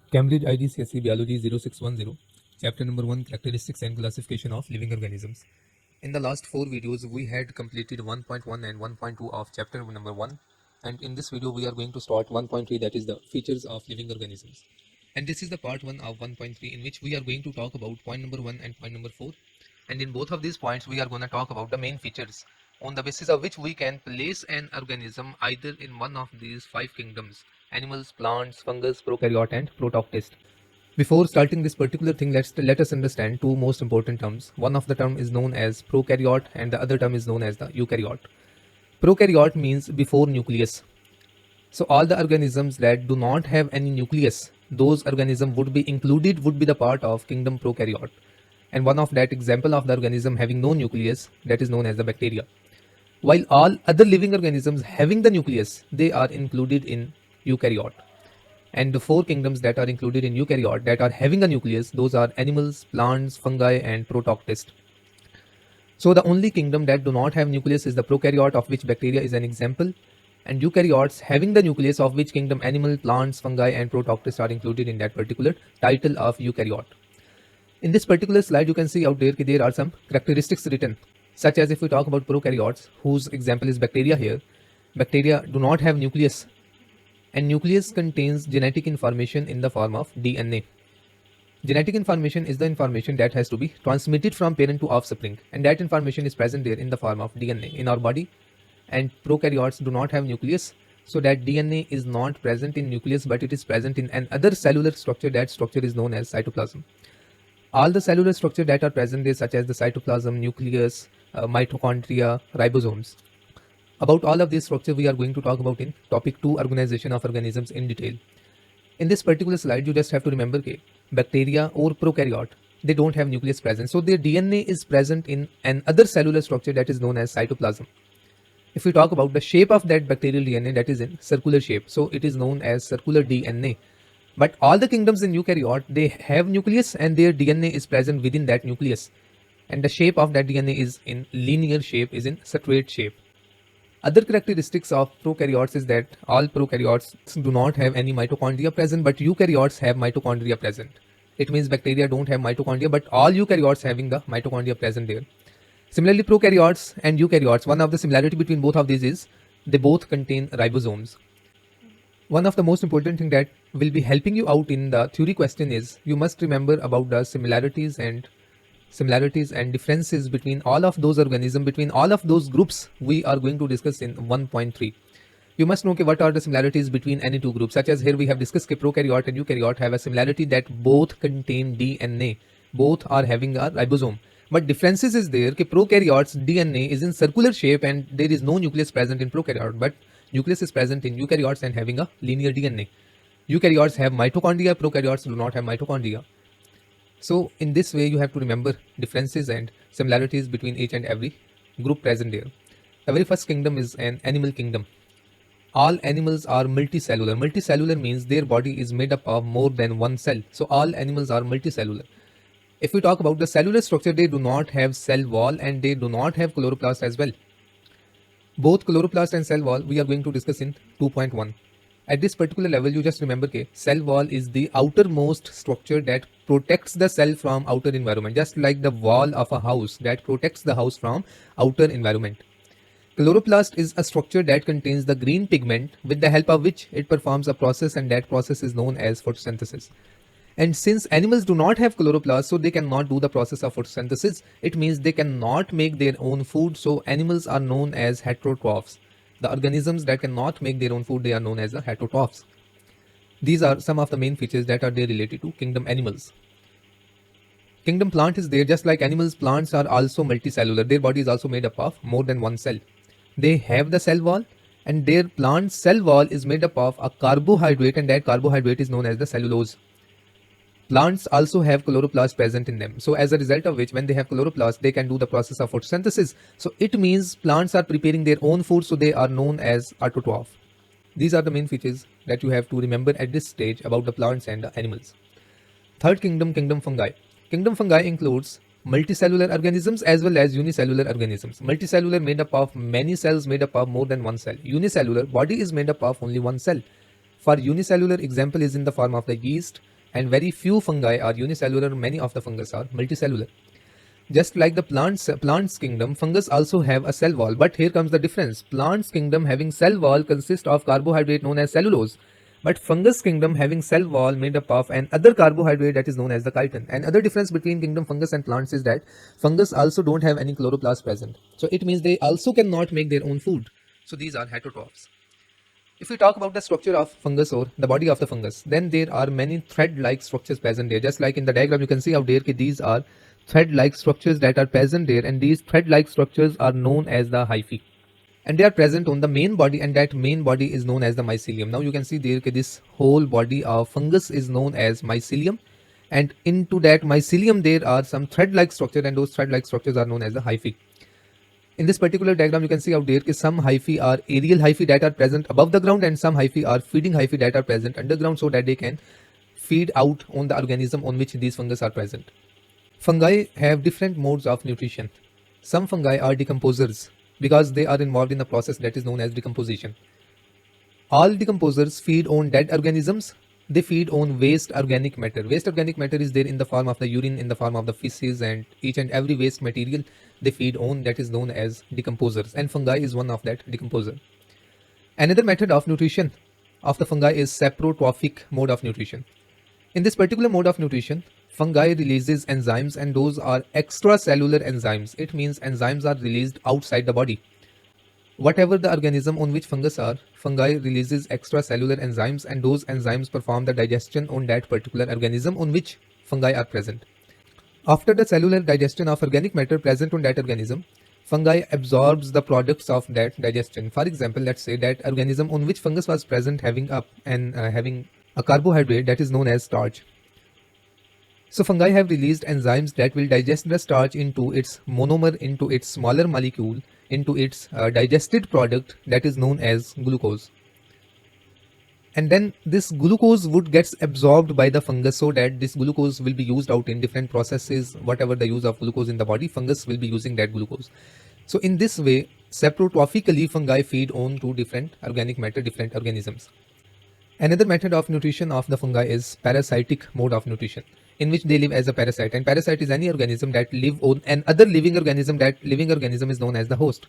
Cambridge IGCSE Biology 0610, Chapter number 1, Characteristics and Classification of Living Organisms. In the last 4 videos, we had completed 1.1 and 1.2 of chapter number 1, and in this video, we are going to start 1.3, that is the Features of Living Organisms. And this is the part 1 of 1.3, in which we are going to talk about point number 1 and point number 4. And in both of these points, we are going to talk about the main features on the basis of which we can place an organism either in one of these 5 kingdoms: animals, plants, fungus, prokaryote, and protoctist. Before starting this particular thing, let us understand two most important terms. One of the term is known as prokaryote and the other term is known as the eukaryote. Prokaryote means before nucleus. So all the organisms that do not have any nucleus, those organisms would be the part of kingdom prokaryote. And one of that example of the organism having no nucleus, that is known as the bacteria. While all other living organisms having the nucleus, they are included in eukaryote. And the 4 kingdoms that are included in eukaryote that are having a nucleus, those are animals, plants, fungi, and protoctist. So the only kingdom that do not have nucleus is the prokaryote, of which bacteria is an example, and eukaryotes having the nucleus, of which kingdom animal, plants, fungi, and protoctist are included in that particular title of eukaryote. In this particular slide, you can see out there that there are some characteristics written, such as if we talk about prokaryotes, whose example is bacteria here. Bacteria do not have nucleus, and nucleus contains genetic information in the form of DNA. Genetic information is the information that has to be transmitted from parent to offspring, and that information is present there in the form of DNA in our body. And prokaryotes do not have nucleus, so that DNA is not present in nucleus, but it is present in another cellular structure. That structure is known as cytoplasm. All the cellular structure that are present there, such as the cytoplasm, nucleus, mitochondria, ribosomes. About all of these structure we are going to talk about in topic 2, organization of organisms, in detail. In this particular slide, you just have to remember that bacteria or prokaryote, they don't have nucleus present, so their DNA is present in another cellular structure that is known as cytoplasm. If we talk about the shape of that bacterial DNA, that is in circular shape, so it is known as circular DNA. But all the kingdoms in eukaryote, they have nucleus and their DNA is present within that nucleus, and the shape of that DNA is in linear shape, is in straight shape. Other characteristics of prokaryotes is that all prokaryotes do not have any mitochondria present, but eukaryotes have mitochondria present. It means bacteria don't have mitochondria, but all eukaryotes having the mitochondria present there. Similarly, prokaryotes and eukaryotes, one of the similarity between both of these is they both contain ribosomes. One of the most important thing that will be helping you out in the theory question is you must remember about the similarities and differences between all of those organisms, between all of those groups we are going to discuss in 1.3. You must know what are the similarities between any two groups, such as here we have discussed prokaryote and eukaryote have a similarity that both contain DNA, both are having a ribosome. But differences is there that prokaryotes DNA is in circular shape and there is no nucleus present in prokaryote, but nucleus is present in eukaryotes and having a linear DNA. Eukaryotes have mitochondria, prokaryotes do not have mitochondria. So in this way you have to remember differences and similarities between each and every group present there. The very first kingdom is an animal kingdom. All animals are multicellular. Multicellular means their body is made up of more than one cell. So all animals are multicellular. If we talk about the cellular structure, they do not have cell wall and they do not have chloroplast as well. Both chloroplast and cell wall we are going to discuss in 2.1. At this particular level, you just remember that cell wall is the outermost structure that protects the cell from outer environment, just like the wall of a house that protects the house from outer environment. Chloroplast is a structure that contains the green pigment with the help of which it performs a process, and that process is known as photosynthesis. And since animals do not have chloroplast, so they cannot do the process of photosynthesis. It means they cannot make their own food, so animals are known as heterotrophs. The organisms that cannot make their own food, they are known as the heterotrophs. These are some of the main features that are there related to kingdom animals. Kingdom plant is there, just like animals, plants are also multicellular. Their body is also made up of more than one cell. They have the cell wall, and their plant cell wall is made up of a carbohydrate, and that carbohydrate is known as the cellulose. Plants also have chloroplast present in them. So as a result of which, when they have chloroplast, they can do the process of photosynthesis. So it means plants are preparing their own food, so they are known as autotroph. These are the main features that you have to remember at this stage about the plants and the animals. Third kingdom, kingdom fungi. Kingdom fungi includes multicellular organisms as well as unicellular organisms. Multicellular made up of many cells made up of more than one cell. Unicellular body is made up of only one cell. For unicellular, example is in the form of the yeast, and very few fungi are unicellular. Many of the fungus are multicellular. Just like the plants kingdom, fungus also have a cell wall, but here comes the difference. Plants kingdom having cell wall consists of carbohydrate known as cellulose, but fungus kingdom having cell wall made up of an other carbohydrate that is known as the chitin. Another difference between kingdom fungus and plants is that fungus also don't have any chloroplast present, so it means they also cannot make their own food. So these are heterotrophs. If we talk about the structure of fungus or the body of the fungus, then there are many thread-like structures present there. Just like in the diagram, you can see out there that these are thread-like structures that are present there, and these thread-like structures are known as the hyphae. And they are present on the main body, and that main body is known as the mycelium. Now you can see there that this whole body of fungus is known as mycelium, and into that mycelium there are some thread-like structure, and those thread-like structures are known as the hyphae. In this particular diagram, you can see out there that some hyphae are aerial hyphae that are present above the ground, and some hyphae are feeding hyphae that are present underground, so that they can feed out on the organism on which these fungus are present. Fungi have different modes of nutrition. Some fungi are decomposers because they are involved in a process that is known as decomposition. All decomposers feed on dead organisms. They feed on waste organic matter. Waste organic matter is there in the form of the urine, in the form of the feces, and each and every waste material they feed on, that is known as decomposers, and fungi is one of that decomposer. Another method of nutrition of the fungi is saprotrophic mode of nutrition. In this particular mode of nutrition, fungi releases enzymes, and those are extracellular enzymes. It means enzymes are released outside the body. Whatever the organism on which fungus are, fungi releases extracellular enzymes, and those enzymes perform the digestion on that particular organism on which fungi are present. After the cellular digestion of organic matter present on that organism, fungi absorbs the products of that digestion. For example, let's say that organism on which fungus was present having a carbohydrate that is known as starch. So fungi have released enzymes that will digest the starch into its monomer, into its smaller molecule, into its digested product that is known as glucose. And then this glucose would get absorbed by the fungus, so that this glucose will be used out in different processes. Whatever the use of glucose in the body, fungus will be using that glucose. So in this way, saprotrophically, fungi feed on to different organic matter, different organisms. Another method of nutrition of the fungi is parasitic mode of nutrition, in which they live as a parasite. And parasite is any organism that live on another living organism. That living organism is known as the host.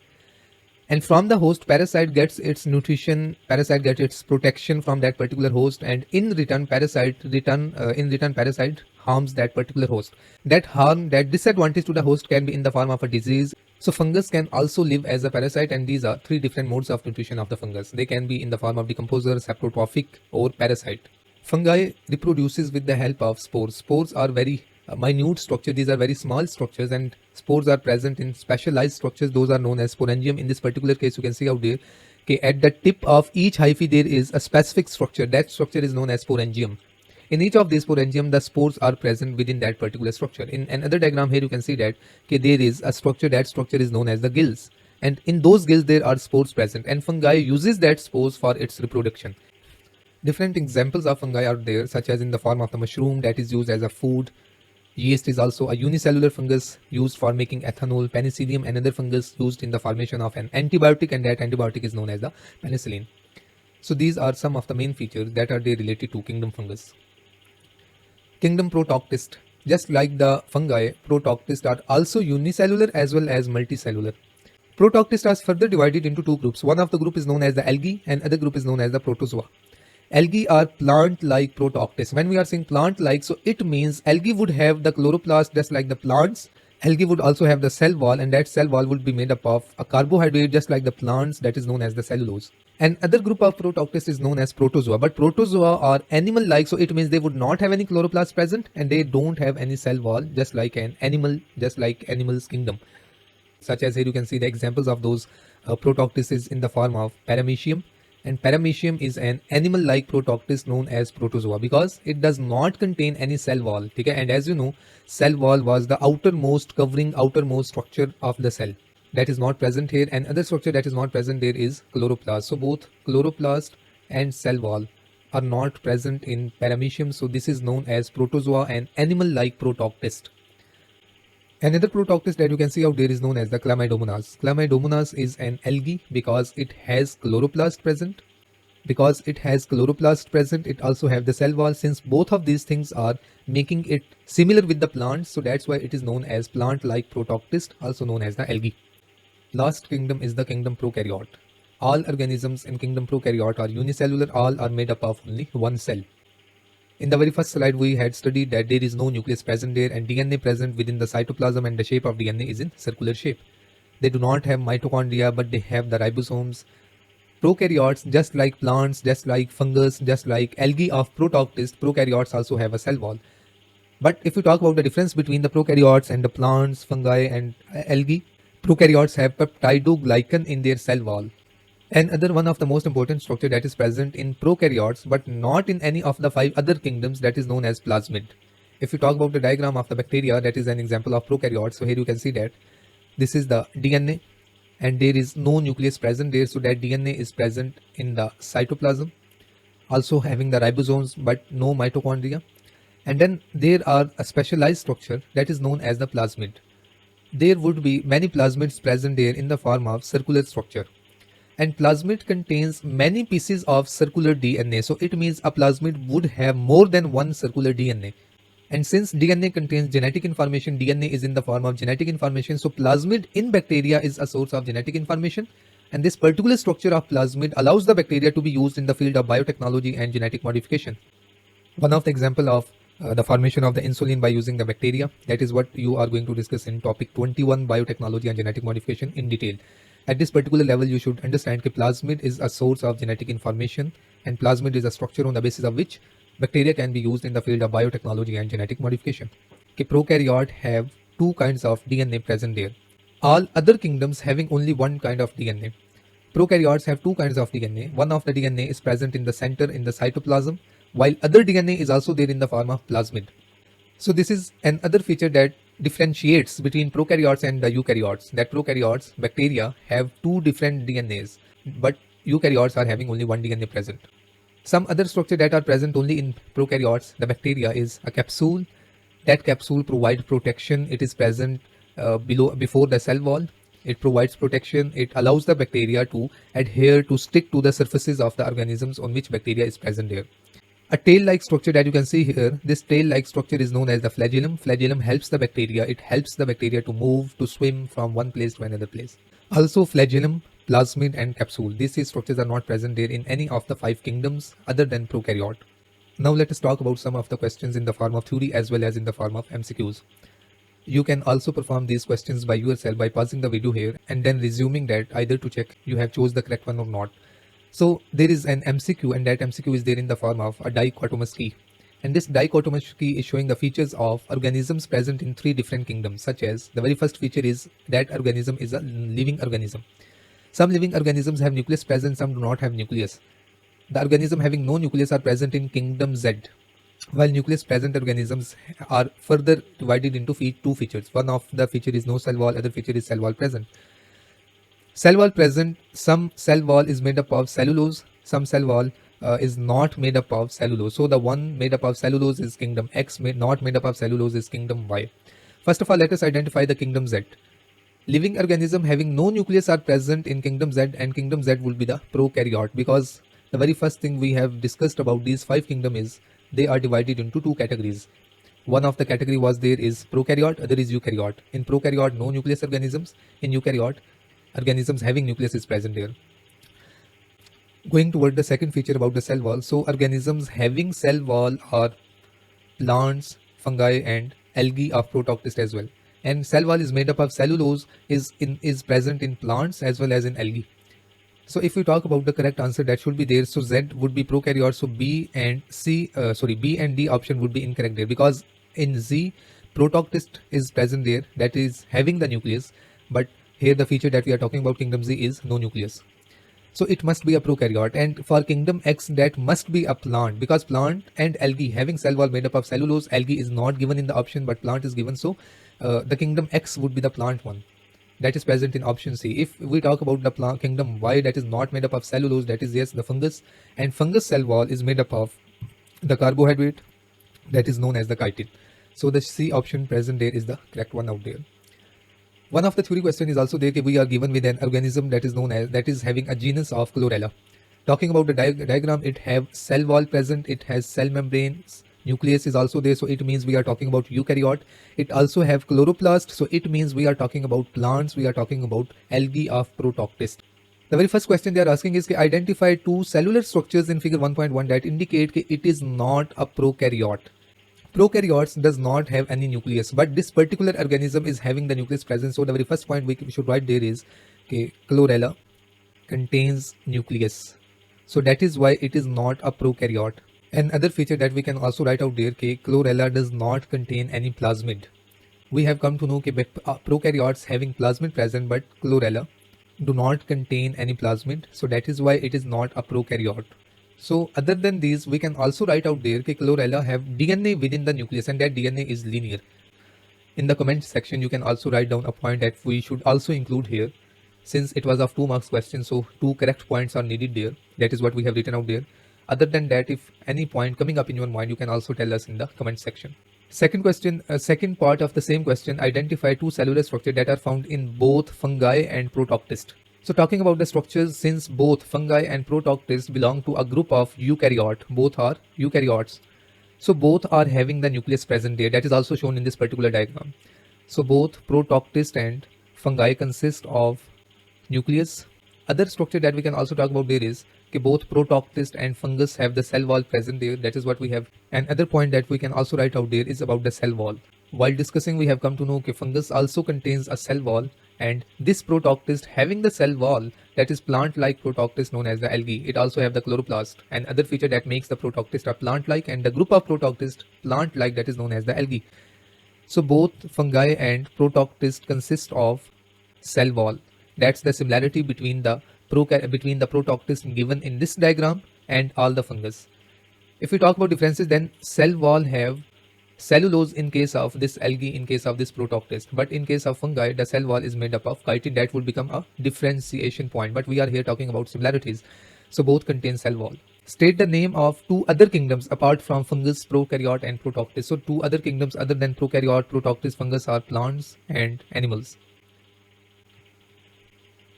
And from the host, parasite gets its nutrition, parasite gets its protection from that particular host, and in return parasite harms that particular host. That harm, that disadvantage to the host can be in the form of a disease. So fungus can also live as a parasite, and these are three different modes of nutrition of the fungus. They can be in the form of decomposer, saprotrophic, or parasite. Fungi reproduces with the help of spores. Spores are very minute structure. These are very small structures, and spores are present in specialized structures. Those are known as sporangium. In this particular case, you can see out there, okay, at the tip of each hyphae there is a specific structure. That structure is known as sporangium. In each of these sporangium, the spores are present within that particular structure. In another diagram here, you can see that, okay, there is a structure. That structure is known as the gills, and in those gills there are spores present, and fungi uses that spores for its reproduction. Different examples of fungi are there, such as in the form of the mushroom that is used as a food. Yeast is also a unicellular fungus used for making ethanol. Penicillium, another fungus used in the formation of an antibiotic, and that antibiotic is known as the penicillin. So these are some of the main features that are there related to kingdom fungus. Kingdom Protoctist. Just like the fungi, Protoctist are also unicellular as well as multicellular. Protoctist are further divided into two groups. One of the group is known as the algae, and other group is known as the protozoa. Algae are plant-like Protoctists. When we are saying plant-like, so it means algae would have the chloroplast just like the plants. Algae would also have the cell wall, and that cell wall would be made up of a carbohydrate just like the plants, that is known as the cellulose. Another group of Protoctists is known as protozoa, but protozoa are animal-like, so it means they would not have any chloroplast present, and they don't have any cell wall just like an animal, just like animal's kingdom. Such as here you can see the examples of those Protoctists is in the form of paramecium. And paramecium is an animal-like Protoctist known as protozoa because it does not contain any cell wall. Okay? And as you know, cell wall was the outermost structure of the cell. That is not present here, and other structure that is not present there is chloroplast. So both chloroplast and cell wall are not present in paramecium. So this is known as protozoa, an animal-like Protoctist. Another Protoctist that you can see out there is known as the Chlamydomonas. Chlamydomonas is an algae because it has chloroplast present. Because it has chloroplast present, it also have the cell wall. Since both of these things are making it similar with the plants, so that's why it is known as plant-like Protoctist, also known as the algae. Last kingdom is the kingdom prokaryote. All organisms in kingdom prokaryote are unicellular, all are made up of only one cell. In the very first slide, we had studied that there is no nucleus present there and DNA present within the cytoplasm, and the shape of DNA is in circular shape. They do not have mitochondria, but they have the ribosomes. Prokaryotes, just like plants, just like fungus, just like algae of Protoctist, prokaryotes also have a cell wall. But if you talk about the difference between the prokaryotes and the plants, fungi and algae, prokaryotes have peptidoglycan in their cell wall. Another one of the most important structure that is present in prokaryotes but not in any of the 5 other kingdoms, that is known as plasmid. If you talk about the diagram of the bacteria, that is an example of prokaryotes. So here you can see that this is the DNA and there is no nucleus present there, so that DNA is present in the cytoplasm, also having the ribosomes but no mitochondria. And then there are a specialized structure that is known as the plasmid. There would be many plasmids present there in the form of circular structure. And plasmid contains many pieces of circular DNA. So it means a plasmid would have more than one circular DNA. And since DNA contains genetic information, DNA is in the form of genetic information. So plasmid in bacteria is a source of genetic information. And this particular structure of plasmid allows the bacteria to be used in the field of biotechnology and genetic modification. One of the example of the formation of the insulin by using the bacteria, that is what you are going to discuss in topic 21, biotechnology and genetic modification, in detail. At this particular level, you should understand that plasmid is a source of genetic information and plasmid is a structure on the basis of which bacteria can be used in the field of biotechnology and genetic modification. Prokaryotes have 2 kinds of DNA present there. All other kingdoms having only one kind of DNA. Prokaryotes have 2 kinds of DNA. One of the DNA is present in the center in the cytoplasm, while other DNA is also there in the form of plasmid. So this is another feature that differentiates between prokaryotes and the eukaryotes, that prokaryotes, bacteria, have 2 different DNAs, but eukaryotes are having only one DNA present. Some other structure that are present only in prokaryotes, the bacteria, is a capsule. That capsule provides protection. It is present before the cell wall. It provides protection. It allows the bacteria to adhere, to stick to the surfaces of the organisms on which bacteria is present there. A tail-like structure that you can see here, this tail-like structure is known as the flagellum. Flagellum helps the bacteria. It helps the bacteria to move, to swim from one place to another place. Also flagellum, plasmid and capsule. These structures are not present there in any of the 5 kingdoms other than prokaryote. Now let us talk about some of the questions in the form of theory as well as in the form of MCQs. You can also perform these questions by yourself by pausing the video here and then resuming that, either to check you have chose the correct one or not. So there is an MCQ and that MCQ is there in the form of a dichotomous key. And this dichotomous key is showing the features of organisms present in 3 different kingdoms, such as the very first feature is that organism is a living organism. Some living organisms have nucleus present, some do not have nucleus. The organism having no nucleus are present in kingdom Z, while nucleus present organisms are further divided into 2 features. One of the feature is no cell wall, other feature is cell wall present. Cell wall present, some cell wall is made up of cellulose, some cell wall is not made up of cellulose. So the one made up of cellulose is kingdom X, not made up of cellulose is kingdom Y. First of all, let us identify the kingdom Z. Living organism having no nucleus are present in kingdom Z, and kingdom Z will be the prokaryote, because the very first thing we have discussed about these 5 kingdoms is they are divided into 2 categories. One of the category was there is prokaryote, other is eukaryote. In prokaryote, no nucleus organisms. In eukaryote, organisms having nucleus is present there. Going toward the second feature about the cell wall. So organisms having cell wall are plants, fungi and algae of Protoctist as well. And cell wall is made up of cellulose, is present in plants as well as in algae. So if we talk about the correct answer, that should be there. So Z would be prokaryote. So B and D option would be incorrect there, because in Z, Protoctist is present there, that is having the nucleus, but here the feature that we are talking about, kingdom Z, is no nucleus. So it must be a prokaryote, and for kingdom X that must be a plant, because plant and algae having cell wall made up of cellulose, algae is not given in the option but plant is given. So the kingdom X would be the plant one, that is present in option C. If we talk about the plant kingdom Y, that is not made up of cellulose, that is yes, the fungus, and fungus cell wall is made up of the carbohydrate that is known as the chitin. So the C option present there is the correct one out there. One of the theory question is also there, we are given with an organism that is known as, that is having a genus of chlorella. Talking about the diagram, it have cell wall present, it has cell membranes, nucleus is also there, so it means we are talking about eukaryote. It also have chloroplast, so it means we are talking about plants, we are talking about algae of Protoctist. The very first question they are asking is identify two cellular structures in figure 1.1 that indicate it is not a prokaryote. Prokaryotes does not have any nucleus, but this particular organism is having the nucleus present. So the very first point we should write there is chlorella contains nucleus. So that is why it is not a prokaryote. Another feature that we can also write out there, chlorella does not contain any plasmid. We have come to know prokaryotes having plasmid present, but chlorella do not contain any plasmid. So that is why it is not a prokaryote. So other than these, we can also write out there chlorella have DNA within the nucleus, and that DNA is linear. In the comment section, you can also write down a point that we should also include here. Since it was of 2 marks question, so 2 correct points are needed there. That is what we have written out there. Other than that, if any point coming up in your mind, you can also tell us in the comment section. Second question, second part of the same question, identify two cellular structures that are found in both fungi and Protoctist. So talking about the structures, since both fungi and Protoctist belong to a group of eukaryote, both are eukaryotes. So both are having the nucleus present there. That is also shown in this particular diagram. So both Protoctist and fungi consist of nucleus. Other structure that we can also talk about there is both Protoctist and fungus have the cell wall present there. That is what we have. Another point that we can also write out there is about the cell wall. While discussing, we have come to know fungus also contains a cell wall, and this Protoctist having the cell wall, that is plant-like Protoctist known as the algae. It also have the chloroplast. And other feature that makes the Protoctist a plant-like, and the group of Protoctist plant-like, that is known as the algae. So both fungi and Protoctist consist of cell wall. That's the similarity between the Protoctist given in this diagram and all the fungus. If we talk about differences, then cell wall have cellulose in case of this algae, in case of this Protoctist, but in case of fungi, the cell wall is made up of chitin. That would become a differentiation point, but we are here talking about similarities. So both contain cell wall. State the name of two other kingdoms apart from fungus, prokaryote and Protoctist. So two other kingdoms other than prokaryote, Protoctist, fungus are plants and animals.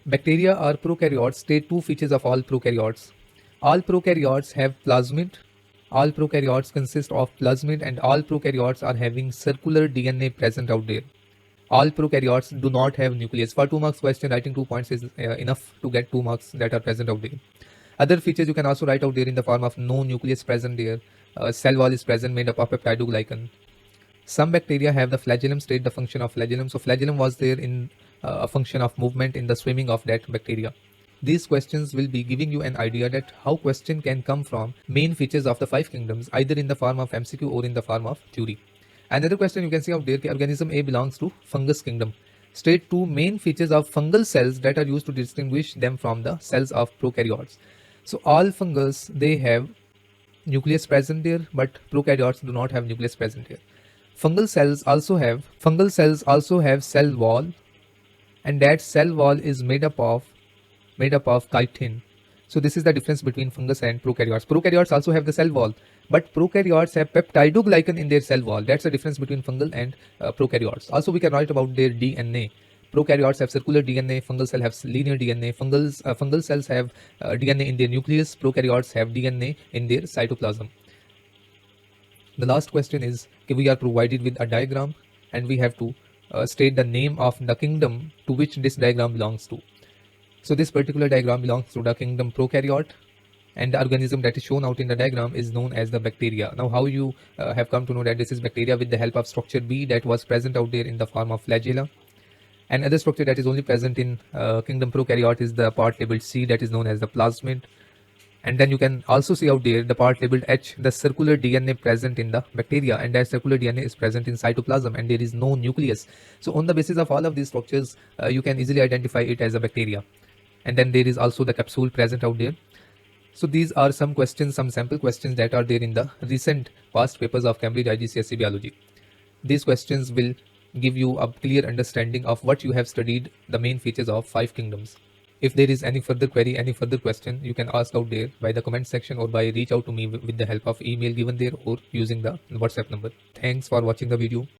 Bacteria are prokaryotes. State two features of all prokaryotes. All prokaryotes have plasmid. All prokaryotes consist of plasmid, and all prokaryotes are having circular DNA present out there. All prokaryotes do not have nucleus. For 2 marks question, writing 2 points is enough to get 2 marks that are present out there. Other features you can also write out there in the form of no nucleus present there. Cell wall is present made up of peptidoglycan. Some bacteria have the flagellum. State the function of flagellum. So flagellum was there in a function of movement in the swimming of that bacteria. These questions will be giving you an idea that how question can come from main features of the 5 kingdoms, either in the form of MCQ or in the form of theory. Another question you can see out there, organism A belongs to fungus kingdom. State two main features of fungal cells that are used to distinguish them from the cells of prokaryotes. So all fungus, they have nucleus present there, but prokaryotes do not have nucleus present here. Fungal cells also have cell wall, and that cell wall is made up of chitin. So this is the difference between fungus and prokaryotes. Prokaryotes also have the cell wall, but prokaryotes have peptidoglycan in their cell wall. That's the difference between fungal and prokaryotes. Also, we can write about their DNA. Prokaryotes have circular DNA, fungal cells have linear DNA. Fungal cells have DNA in their nucleus. Prokaryotes have DNA in their cytoplasm. The last question is, we are provided with a diagram, and we have to state the name of the kingdom to which this diagram belongs to. So this particular diagram belongs to the kingdom prokaryote, and the organism that is shown out in the diagram is known as the bacteria. Now how you have come to know that this is bacteria? With the help of structure B that was present out there in the form of flagella. Another structure that is only present in kingdom prokaryote is the part labeled C that is known as the plasmid. And then you can also see out there the part labeled H, the circular DNA present in the bacteria, and that circular DNA is present in cytoplasm, and there is no nucleus. So on the basis of all of these structures, you can easily identify it as a bacteria. And then there is also the capsule present out there. So these are some questions, some sample questions that are there in the recent past papers of Cambridge IGCSE Biology. These questions will give you a clear understanding of what you have studied, the main features of 5 kingdoms. If there is any further query, any further question, you can ask out there by the comment section or by reach out to me with the help of email given there or using the WhatsApp number. Thanks for watching the video.